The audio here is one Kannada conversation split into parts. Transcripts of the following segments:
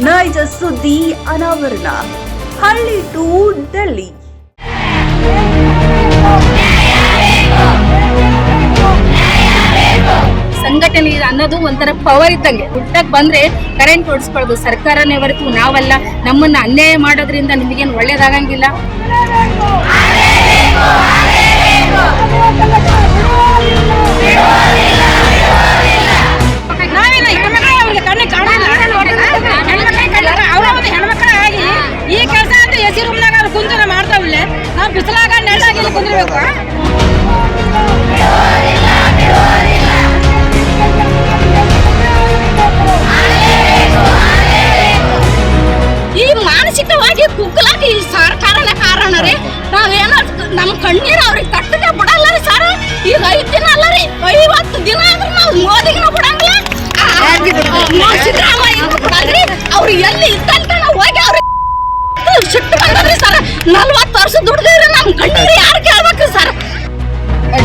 ನೈಜ ಸುದ್ದಿ ಅನಾವರಣ. ಹಳ್ಳಿ ಟು ಡೆಲ್ಲಿ. ಸಂಘಟನೆ ಅನ್ನೋದು ಒಂಥರ ಪವರ್ ಇದ್ದಂಗೆ. ಹುಟ್ಟಕ್ ಬಂದ್ರೆ ಕರೆಂಟ್ ಹೊಡಿಸ್ಕೊಳ್ಳೋದು ಸರ್ಕಾರನೇ ಹೊರತು ನಾವಲ್ಲ. ನಮ್ಮನ್ನ ಅನ್ಯಾಯ ಮಾಡೋದ್ರಿಂದ ನಿಮಗೇನು ಒಳ್ಳೇದಾಗಂಗಿಲ್ಲ. ಈ ಕೆಲಸ ಅಂತ ಎಸಿ ರೂಮ್ನಾಗ ಅವ್ರು ಕುಂತು ಮಾಡ್ತಾವಿಲ್ಲ. ನಾವು ಬಿಸಿಲಾಗ ನೆರಳಾಗಿ ಕುಂದಿರ್ಬೇಕು. ಈ ಮಾನಸಿಕವಾಗಿ ಕುಗ್ಗಲಾಗಿ ಈ ಸರ್ಕಾರನ ಕಾರಣ ರೀ. ನಾವೇನೋ ನಮ್ಮ ಕಣ್ಣೀರು ಅವ್ರಿಗೆ ಕಟ್ಟದೆ ಬಿಡಲ್ಲ ರೀ ಸರ್. ಈಗ 5 ದಿನ ಅಲ್ಲ ರೀ, 50 ದಿನ ಆದ್ರೂ ನಾವು ಮೋದಿಗೂ ಬಿಡಂಗಿಲ್ಲ, ಸಿದ್ದರಾಮಯ್ಯ ಬಿಡಲ್ರಿ. ಅವ್ರು ಎಲ್ಲಿ ಇದ್ದಂತ ನಾವು ಹೋಗಿ ಅವ್ರಿಗೆ ಸಿಟ್ಟು ಬಂದ್ರಿ ಸರ್. 40 ವರ್ಷ ದುಡ್ದಿದ್ರೆ ನಮ್ ಕಣ್ಣೀರು ಯಾರು ಕೇಳ್ಬೇಕು ಸರ್?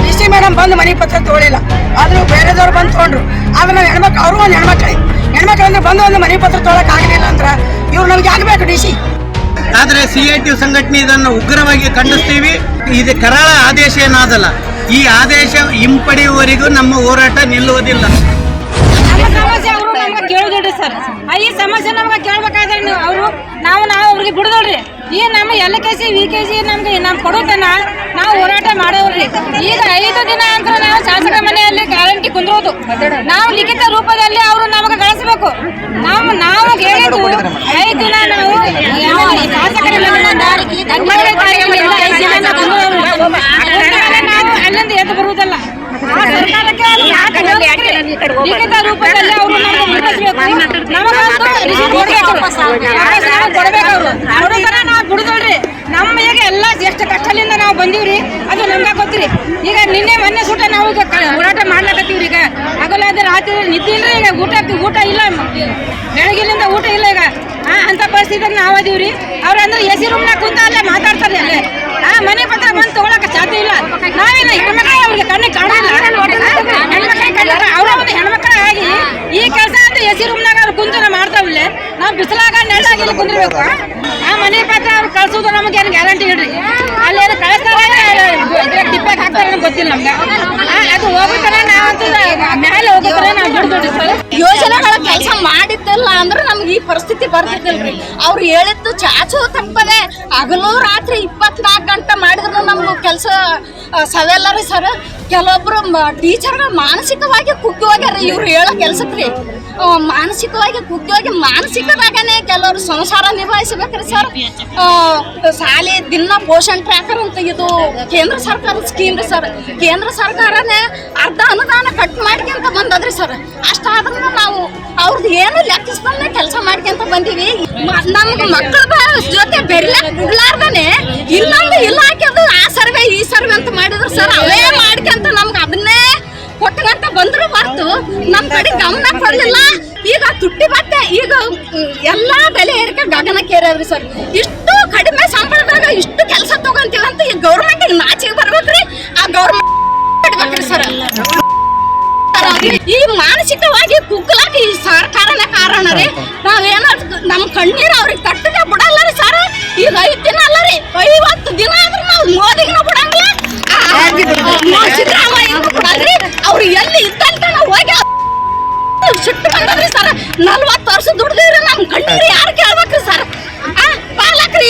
ಡಿಸಿ ಮೇಡಮ್ ಬಂದು ಮನೆ ಪತ್ರ ತಗೊಳ್ಳಿಲ್ಲ, ಆದ್ರೂ ಬೇರೆದವ್ರು ಬಂದು ತಗೊಂಡ್ರು. ಆದ್ರೆ ನಾವು ಹೆಣ್ಮಕ್ಳು, ಅವರು ಒಂದು ಹೆಣ್ಮಕ್ಳಂದ್ರೆ ಬಂದು ಒಂದು ಮನೆ ಪತ್ರ ತೊಗೊಳಕ್ ಆಗಲಿಲ್ಲ ಅಂದ್ರೆ ಇವ್ರು ನಮ್ಗೆ ಆಗ್ಬೇಕು ಡಿಸಿ. ಆದ್ರೆ CITU ಸಂಘಟನೆ ಇದನ್ನು ಉಗ್ರವಾಗಿ ಖಂಡಿಸ್ತೀವಿ. ಇದು ಕರಾಳ ಆದೇಶ ಏನಾದಲ್ಲ, ಈ ಆದೇಶ ಹಿಂಪಡೆಯುವವರೆಗೂ ನಮ್ಮ ಹೋರಾಟ ನಿಲ್ಲುವುದಿಲ್ಲ. ನಮ್ಮ ಸಮಸ್ಯೆ ಅವರು ನಮ್ಗೆ ಕೇಳುದಿಲ್ರಿ ಸರ್. ಈ ಸಮಸ್ಯೆ ನಮ್ಗೆ ಕೇಳ್ಬೇಕಾದ್ರೆ ಅವರು ನಾವು ಅವ್ರಿಗೆ ಬಿಡುದಲ್ರಿ. ಈ ನಮ್ಮ LKG VKG ನಮ್ಗೆ ಕೊಡುತ್ತನ ನಾವು ಹೋರಾಟ ಮಾಡೋವ್ರಿ. ಈಗ 5 ದಿನ ಅಂತ ನಾವು ಶಾಸಕ ಮನೆಯಲ್ಲಿ ಗ್ಯಾರಂಟಿ ಕುಂದ್ರೋದು, ನಾವು ಲಿಖಿತ ರೂಪದಲ್ಲಿ ಅವರು ನಮಗೆ ಕಳಿಸ್ಬೇಕು. ನಾವು ಹೇಳಿದ್ದು 5 ದಿನ ನಾವು ಶಾಸಕರ ಅಲ್ಲಿಂದ ಎದ್ದು ಬರುವುದಲ್ಲ. ಆ ಸರ್ಕಾರಕ್ಕೆ ಲಿಖಿತ ರೂಪದಲ್ಲಿ ಅವರು ನಮಗೆ ಮುಟ್ಟಿಸ್ಬೇಕು. ನಾವು ಬಿಡುದಲ್ರಿ. ನಮ್ಮ ಈಗ ಎಲ್ಲ ಎಷ್ಟು ಕಷ್ಟದಿಂದ ನಾವು ಬಂದೀವ್ರಿ, ಅದು ನಮ್ಗೆ ಗೊತ್ತಿರಿ. ಈಗ ಮೊನ್ನೆ ಸೂಟ ನಾವು ಈಗ ಹೋರಾಟ ಮಾಡ್ಲಾಕತ್ತೀವ್ರಿ. ಈಗ ಆಗಲ್ಲ ಅದೇ ರಾತ್ರಿ ನಿದ್ದೆ ಇಲ್ರಿ. ಈಗ ಊಟ ಇಲ್ಲ, ಬೆಳಗಿಲಿಂದ ಊಟ ಇಲ್ಲ. ಈಗ ಅಂತ ಪರಿಸ್ಥಿತಿಯಾಗ ನಾವು ಅದೀವ್ರಿ. ಅವ್ರ ಅಂದ್ರೆ ಎಸಿ ರೂಮ್ನಾಗ ಕುಂತ ಅಲ್ಲೇ ಮಾತಾಡ್ತಾರೆ. ಅಲ್ಲೇ ಮನೆ ಪತ್ರ ಬಂದು ತಗೊಳಕ ಸಾಧ್ಯ ಇಲ್ಲ. ನಾವೇನು ಹೆಣ್ಮಕ್ಳು ಅವ್ರಿಗೆ ಕಣ್ಣಿಗೆ ಕಾಣಲ್ಲ. ಅವ್ರ ಒಂದು ಹೆಣ್ಮಕ್ಳ ಆಗಿ ಈ ಕೆಲಸ ಅಂತ ಎಸಿ ರೂಮ್ನಾಗ ಅವ್ರು ಕುಂತು ಮಾಡ್ತಾವಿಲ್ಲ. ನಾವು ಬಿಸಿಲಾಗ ನೆರಳಾಗಿ ಕುಂದಿರ್ಬೇಕು. ಆ ಮನೆ ಪತ್ರ ಅವ್ರು ಕಳ್ಸೋದು ನಮ್ಗೆ ಏನು ಗ್ಯಾರಂಟಿ ಇಡ್ರಿ. ಅಲ್ಲಿ ಏನು ಕಳಿಸ್ತಾರೆ, ಟಿಪ್ಪಾಗಿ ಹಾಕ್ತಾರೆ ನಮ್ಗೆ ಗೊತ್ತಿಲ್ಲ. ನಮ್ಗೆ ಅದು ಹೋಗುತ್ತಾರೆ, ನಾವಂತೂ ಮೇಲೆ ಹೋಗುತ್ತಾರೆ ನಾವು ಬಿಡ್ತೀವಿ ಸರ್. ಯೋಜನೆಗಳ ಕೆಲಸ ಮಾಡಿದ್ದಲ್ಲ ಅಂದ್ರೆ ನಮ್ಗೆ ಈ ಪರಿಸ್ಥಿತಿ ಬರ್ತಿದ್ದಿಲ್ರಿ. ಅವ್ರು ಹೇಳಿದ್ದು ಚಾಚು ತಪ್ಪದೆ ಹಗಲು ರಾತ್ರಿ 24 ಗಂಟೆ ಮಾಡಿದ್ರು ನಮ್ಗೆ ಕೆಲಸ ಸವೆಲ್ಲ ರೀ ಸರ್. ಕೆಲವೊಬ್ರು ಟೀಚರ್ಗಳು ಮಾನಸಿಕವಾಗಿ ಕುಗ್ಗೋಗ್ಯಾರ ಇವ್ರು ಹೇಳೋ ಕೆಲ್ಸಕ್ರಿ. ಮಾನಸಿಕವಾಗಿ ಕುಗ್ಗೋಗಿ ಮಾನಸಿಕದಾಗನೇ ಕೆಲವರು ಸಂಸಾರ ನಿರ್ವಹಿಸಬೇಕ್ರಿ ಸರ್. ಶಾಲೆ ದಿನ ಪೋಷಣ್ ಟ್ರ್ಯಾಕರ್ ಅಂತ ಇದು ಕೇಂದ್ರ ಸರ್ಕಾರದ ಸ್ಕೀಮ್ ರೀ ಸರ್. ಕೇಂದ್ರ ಸರ್ಕಾರನೇ ಅರ್ಧ ಅನುದಾನ ಕಟ್ ಮಾಡ್ಕೊಂತ ಬಂದದ್ರಿ ಸರ್. ಅಷ್ಟಾದ್ರೂ ನಾವು ಅವ್ರದ್ದು ಏನು ಲೆಕ್ಕಿಸ್ಕೊಂಡೆ ಕೆಲಸ ಮಾಡ್ಕೊಂತ ಬಂದೀವಿ. ನಮ್ಗೆ ಮಕ್ಕಳ ಜೊತೆ ಬೆರ್ಲಾಕ್ ಬಿಡ್ಲಾರ್ದಾನೆ ಇನ್ನೊಂದು ಇಲಾಖೆದು ಆ ಸರ್ವೆ ಈ ಸರ್ವೆ ಅಂತ ಮಾಡಿದ್ರು ಸರ್. ಅವೇ ಮಾಡ್ಕೊಂತ ನಮ್ಗೆ ಅದನ್ನೇ ಕೊಟ್ಟಂತ ಬಂದ್ರು ಬರ್ತು ನಮ್ ಕಡೆ ಗಮನ ಕೊಡ್ಲಿಲ್ಲ. ಈಗ ತುಟ್ಟಿ ಬಟ್ಟೆ ಈಗ ಎಲ್ಲಾ ಬೆಲೆ ಏರಿಕೆ ಗಗನಕ್ಕೇರವ್ರಿ ಸರ್. ಇಷ್ಟು ಕಡಿಮೆ ಸಂಬಳದಾಗ ಇಷ್ಟು ಕೆಲಸ ತಗೊಂತೀವಂತ ಈ ಗೌರ್ಮೆಂಟ್ ನಾಚಿಗೆ ಬರ್ಬೇಕ್ರಿ. ಆ ಗೌರ್ಮೆಂಟ್ ಬಿಡ್ಬೇಕ್ರಿ ಸರ್. ಈ ಮಾನಸಿಕವಾಗಿ ಕುಗ್ಗಲಾಗಿ ಈ ಸರ್ಕಾರನ ಕಾರಣ ರೀ. ನಾವೇನೋ ನಮ್ಮ ಕಣ್ಣೀರು ಅವ್ರಿಗೆ ಕಟ್ಟದೆ ಬಿಡಲ್ಲ ರೀ ಸರ್. ಈಗ 5 ದಿನ ಅಲ್ಲ ರೀ, 50 ದಿನ ಆದ್ರೂ ನಾವು ಮೋದಿಗೂ ಬಿಡಂಗಿಲ್ಲ, ಸಿದ್ದರಾಮಯ್ಯ ಬಿಡಲ್ರಿ. ಅವ್ರು ಎಲ್ಲಿ ಇದ್ದಂತ ನಾವು ಹೋಗಿ ಸಿಟ್ಟು ಬಂದ್ರಿ ಸರ್. 40 ವರ್ಷ ದುಡ್ದಿದ್ರೆ ನಮ್ ಕಣ್ಣೀರು ಯಾರು ಕೇಳ್ಬೇಕ್ರಿ ಸರ್? ಪಾಲಕ್ರಿ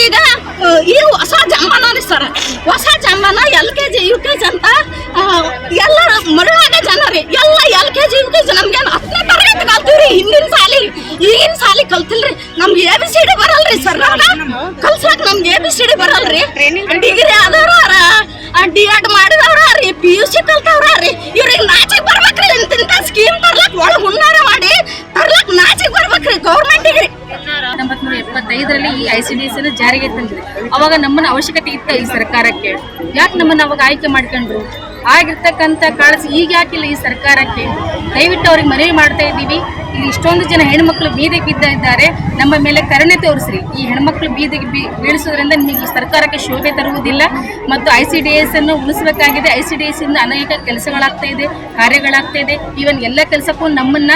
ಈಗ ಹೊಸ ಜಂಬಾನ ರೀ ಸರ್. ಹೊಸ ಜಂಬಾನ LKG UKG ಅಂತ ಎಲ್ಲ ಮರುವಾಗ ಜನ ರೀ. ಎಲ್ಲ LKG UKG ನಮ್ಗೇನು 10ನೇ ತರಗತಿ ಕಲ್ತೀವ್ರಿ. ಈಗಿನ ಸಾಲಿ ಕಲ್ತಿಲ್ರಿ. ನಮ್ಗೆ ABCD ಬರಲ್ರಿ ಸರ್. ಕಲ್ಸಕ್ ನಮ್ಗೆ ABCD ಬರಲ್ರಿ. ಡಿಗ್ರಿ ಆದವ್ರ D.Ed ಮಾಡಿದವ್ರ ರೀ, PUC ಕಲ್ತವ್ರ ರೀ. ಇವ್ರಿಗೆ ನಾಚಿಗೆ ಬರ್ಬೇಕ್ರಿ. ಇಂತ ಸ್ಕೀಮ್ ತರ್ಲಕ್ ಒಳಗ್ ಹುನ್ನಾರ ಮಾಡಿ ತರ್ಲಕ್ ನಾಚಿಗೆ ಬರ್ಬೇಕ್ರಿ ಗೌರ್ಮೆಂಟಿಗೆ. 1975ರಲ್ಲಿ ಈ ICDS ಜಾರಿಗೆ ತಂದಿದೆ. ಅವಾಗ ನಮ್ಮನ್ನ ಅವಶ್ಯಕತೆ ಇತ್ತು ಈ ಸರ್ಕಾರಕ್ಕೆ. ಯಾಕೆ ನಮ್ಮನ್ನ ಅವಾಗ ಆಯ್ಕೆ ಮಾಡ್ಕೊಂಡ್ರು? ಆಗಿರ್ತಕ್ಕಂಥ ಕಾಳಜಿ ಈಗ ಯಾಕಿಲ್ಲ ಈ ಸರ್ಕಾರಕ್ಕೆ? ದಯವಿಟ್ಟು ಅವ್ರಿಗೆ ಮನವಿ ಮಾಡ್ತಾ ಇದ್ದೀವಿ. ಇಲ್ಲಿ ಇಷ್ಟೊಂದು ಜನ ಹೆಣ್ಮಕ್ಳು ಬೀದಿಗೆ ಬಿದ್ದಿದ್ದಾರೆ. ನಮ್ಮ ಮೇಲೆ ಕರುಣೆ ತೋರಿಸ್ರಿ. ಈ ಹೆಣ್ಮಕ್ಳು ಬೀದಿಗೆ ಬೀಳಿಸೋದ್ರಿಂದ ನಿಮಗೆ ಸರ್ಕಾರಕ್ಕೆ ಶೋಭೆ ತರುವುದಿಲ್ಲ. ಮತ್ತು ICDS ಅನ್ನು ಉಳಿಸಬೇಕಾಗಿದೆ. ICDS ಇಂದ ಅನೇಕ ಕೆಲಸಗಳಾಗ್ತಾ ಇದೆ, ಕಾರ್ಯಗಳಾಗ್ತಾ ಇದೆ. ಈವನ್ ಎಲ್ಲ ಕೆಲಸಕ್ಕೂ ನಮ್ಮನ್ನ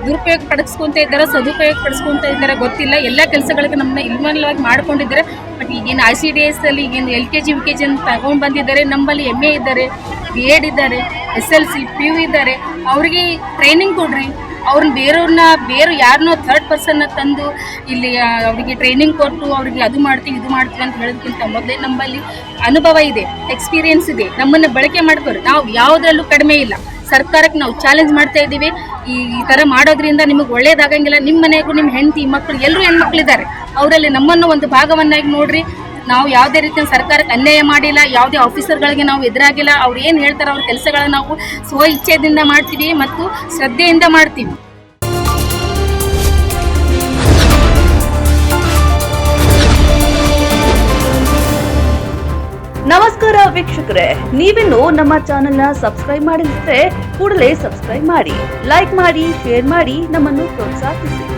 ದುರುಪಯೋಗ ಪಡಿಸ್ಕೊಂತ ಇದ್ದಾರೆ, ಸದುಪಯೋಗ ಪಡಿಸ್ಕೊಂತ ಇದ್ದಾರೆ ಗೊತ್ತಿಲ್ಲ. ಎಲ್ಲ ಕೆಲಸಗಳಿಗೆ ನಮ್ಮನ್ನ ಇನ್ವಾಲ್ವ್ ಮಾಡ್ಕೊಂಡಿದ್ದಾರೆ. ಬಟ್ ಈಗೇನು ICDS ಅಲ್ಲಿ ಈಗೇನು LKG UKG ಅಂತ ತಗೊಂಡು ಬಂದಿದ್ದಾರೆ. ನಮ್ಮಲ್ಲಿ MA ಇದ್ದಾರೆ, BEd ಇದ್ದಾರೆ, SLC PU ಇದ್ದಾರೆ. ಅವ್ರಿಗೆ ಟ್ರೈನಿಂಗ್ ಕೊಡ್ರಿ. ಅವ್ರನ್ನ ಬೇರೆ ಯಾರನ್ನೋ ಥರ್ಡ್ ಪರ್ಸನ್ನ ತಂದು ಇಲ್ಲಿ ಅವರಿಗೆ ಟ್ರೈನಿಂಗ್ ಕೊಟ್ಟು ಅವ್ರಿಗೆ ಅದು ಮಾಡ್ತೀವಿ ಇದು ಮಾಡ್ತೀವಿ ಅಂತ ಹೇಳೋದಕ್ಕಿಂತ ಮೊದಲೇ ನಮ್ಮಲ್ಲಿ ಅನುಭವ ಇದೆ, ಎಕ್ಸ್ಪೀರಿಯನ್ಸ್ ಇದೆ. ನಮ್ಮನ್ನು ಬಳಕೆ ಮಾಡ್ಕೋರು. ನಾವು ಯಾವುದ್ರಲ್ಲೂ ಕಡಿಮೆ ಇಲ್ಲ. ಸರ್ಕಾರಕ್ಕೆ ನಾವು ಚಾಲೆಂಜ್ ಮಾಡ್ತಾ ಇದ್ದೀವಿ. ಈ ಥರ ಮಾಡೋದ್ರಿಂದ ನಿಮಗೆ ಒಳ್ಳೇದಾಗಂಗಿಲ್ಲ. ನಿಮ್ಮ ಮನೆಗೂ ನಿಮ್ಮ ಹೆಂಡತಿ ಮಕ್ಕಳು ಎಲ್ಲರೂ ಹೆಣ್ಮಕ್ಳಿದ್ದಾರೆ. ಅವರಲ್ಲಿ ನಮ್ಮನ್ನು ಒಂದು ಭಾಗವನ್ನಾಗಿ ನೋಡ್ರಿ. ನಾವು ಯಾವುದೇ ರೀತಿಯ ಸರ್ಕಾರಕ್ಕೆ ಅನ್ಯಾಯ ಮಾಡಿಲ್ಲ. ಯಾವುದೇ ಆಫೀಸರ್ಗಳಿಗೆ ನಾವು ಎದುರಾಗಿಲ್ಲ. ಅವ್ರು ಏನು ಹೇಳ್ತಾರೆ ಅವ್ರ ಕೆಲಸಗಳನ್ನ ನಾವು ಸ್ವ ಇಚ್ಛೆಯಿಂದ ಮಾಡ್ತೀವಿ ಮತ್ತು ಶ್ರದ್ಧೆಯಿಂದ ಮಾಡ್ತೀವಿ. ನಮಸ್ಕಾರ ವೀಕ್ಷಕರೇ, ನೀವಿನ್ನು ನಮ್ಮ ಚಾನೆಲ್ನ ಸಬ್ಸ್ಕ್ರೈಬ್ ಮಾಡಿದ್ರೆ ಕೂಡಲೇ ಸಬ್ಸ್ಕ್ರೈಬ್ ಮಾಡಿ, ಲೈಕ್ ಮಾಡಿ, ಶೇರ್ ಮಾಡಿ, ನಮ್ಮನ್ನು ಪ್ರೋತ್ಸಾಹಿಸಿ.